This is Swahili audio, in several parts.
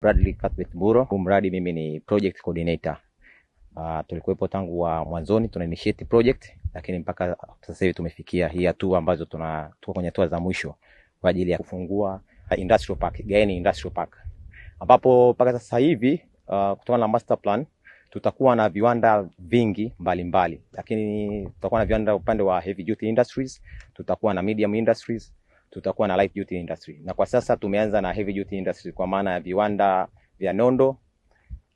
Bradley Cuthbert Buro, mradi mimi ni project coordinator. Tulikuwepo tangu mwanzoni tuna initiate project, lakini mpaka sasa hivi tumefikia hii hatua ambazo tuko kwenye hatua za mwisho kwa ajili ya kufungua industrial park, Gaeni Industrial Park. Ambapo mpaka sasa hivi kutokana na master plan tutakuwa na viwanda vingi mbalimbali, lakini tutakuwa na viwanda upande wa heavy duty industries, tutakuwa na medium industries, tutakuwa na light duty industry. Na kwa sasa tumeanza na heavy duty industry kwa maana ya viwanda vya nondo,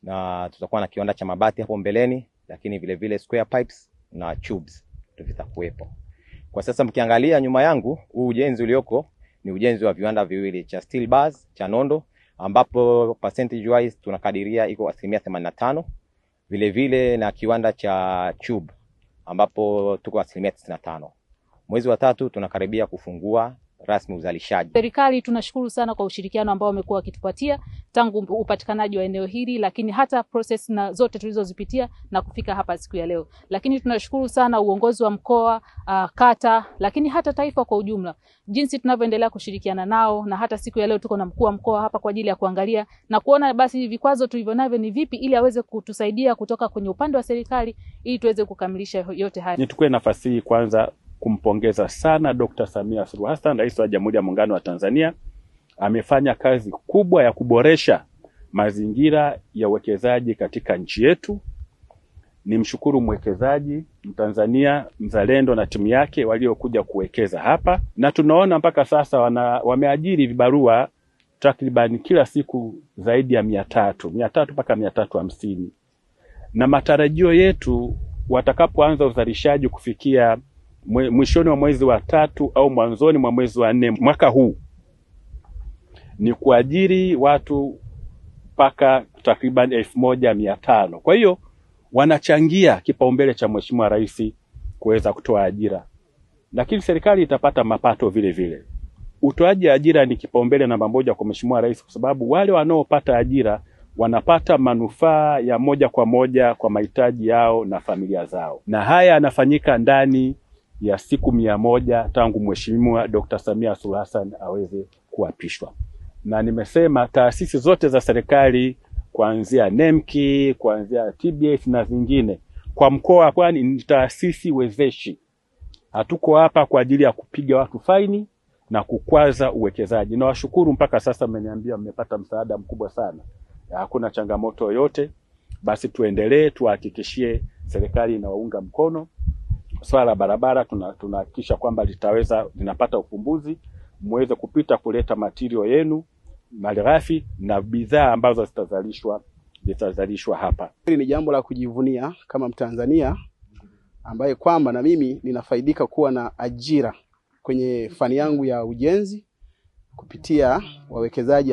na tutakuwa na kiwanda cha mabati hapo mbeleni, lakini vile vile square pipes na tubes vitakuwepo. Kwa sasa mkiangalia nyuma yangu, huu ujenzi ulioko ni ujenzi wa viwanda viwili, cha steel bars cha nondo, ambapo percentage wise tunakadiria iko 85%, vile vile na kiwanda cha tube ambapo tuko 95%. Mwezi wa 3 tunakaribia kufungua rasmi uzalishaji. Serikali tunashukuru sana kwa ushirikiano ambao wamekuwa wakitupatia tangu upatikanaji wa eneo hili, lakini hata process na zote tulizozipitia na kufika hapa siku ya leo. Lakini tunashukuru sana uongozi wa mkoa, kata, lakini hata taifa kwa ujumla, jinsi tunavyoendelea kushirikiana nao, na hata siku ya leo tuko na mkuu wa mkoa hapa kwa ajili ya kuangalia na kuona basi vikwazo tulivyonavyo ni vipi, ili aweze kutusaidia kutoka kwenye upande wa serikali ili tuweze kukamilisha yote haya. Nichukue nafasi hii kwanza kumpongeza sana Dr. Samia Suluhu Hassan, Rais wa Jamhuri ya Muungano wa Tanzania. Amefanya kazi kubwa ya kuboresha mazingira ya uwekezaji katika nchi yetu. Nimshukuru mwekezaji Mtanzania mzalendo na timu yake waliokuja kuwekeza hapa, na tunaona mpaka sasa wameajiri vibarua takriban kila siku zaidi ya 300 mpaka 350, na matarajio yetu watakapoanza uzalishaji kufikia mwishoni wa mwezi wa 3 au mwanzoni mwa mwezi wa 4 mwaka huu ni kuajiri watu mpaka takriban 1500. Kwa hiyo wanachangia kipaumbele cha Mheshimiwa Rais kuweza kutoa ajira, lakini serikali itapata mapato vile vile. Utoaji ajira ni kipaumbele namba 1 kwa Mheshimiwa Rais, kwa sababu wale wanaopata ajira wanapata manufaa ya moja kwa moja kwa mahitaji yao na familia zao, na haya yanafanyika ndani ya siku 100 tangu Mheshimiwa Dr. Samia Suluhu Hassan aweze kuapishwa. Na nimesema taasisi zote za serikali kuanzia NEMKI, kuanzia TBS na zingine kwa mkoa wa Pwani ni taasisi wezeshi. Hatuko hapa kwa ajili ya kupiga watu faini na kukwaza uwekezaji. Na washukuru mpaka sasa mmeniambia mmepata msaada mkubwa sana. Hakuna changamoto yoyote. Basi tuendelee, tuhakikishie serikali inawaunga mkono. Swala la barabara tunahakikisha kwamba linapata ufumbuzi, muweze kupita kuleta material yenu, malighafi na bidhaa ambazo zitazalishwa hapa. Hili ni jambo la kujivunia kama Mtanzania ambaye kwamba na mimi ninafaidika kuwa na ajira kwenye fani yangu ya ujenzi kupitia wawekezaji